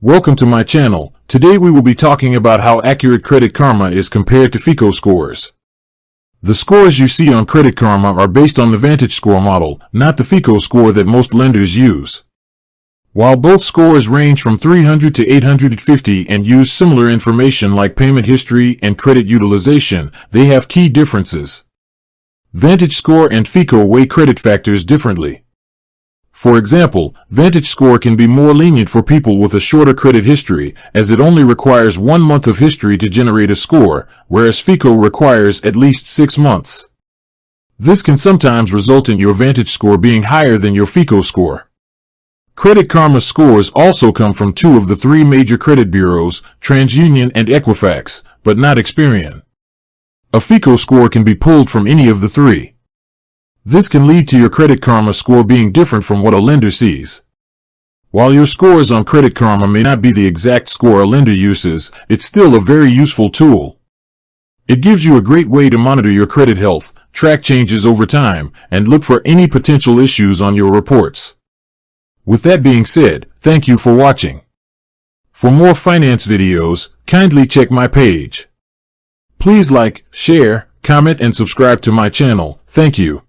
Welcome to my channel. Today we will be talking about how accurate Credit Karma is compared to FICO scores. The scores you see on Credit Karma are based on the VantageScore model, not the FICO score that most lenders use. While both scores range from 300 to 850 and use similar information like payment history and credit utilization, they have key differences. VantageScore and FICO weigh credit factors differently. For example, VantageScore can be more lenient for people with a shorter credit history, as it only requires 1 month of history to generate a score, whereas FICO requires at least 6 months. This can sometimes result in your VantageScore being higher than your FICO score. Credit Karma scores also come from 2 of the 3 major credit bureaus, TransUnion and Equifax, but not Experian. A FICO score can be pulled from any of the 3. This can lead to your Credit Karma score being different from what a lender sees. While your scores on Credit Karma may not be the exact score a lender uses, it's still a very useful tool. It gives you a great way to monitor your credit health, track changes over time, and look for any potential issues on your reports. With that being said, thank you for watching. For more finance videos, kindly check my page. Please like, share, comment, and subscribe to my channel. Thank you.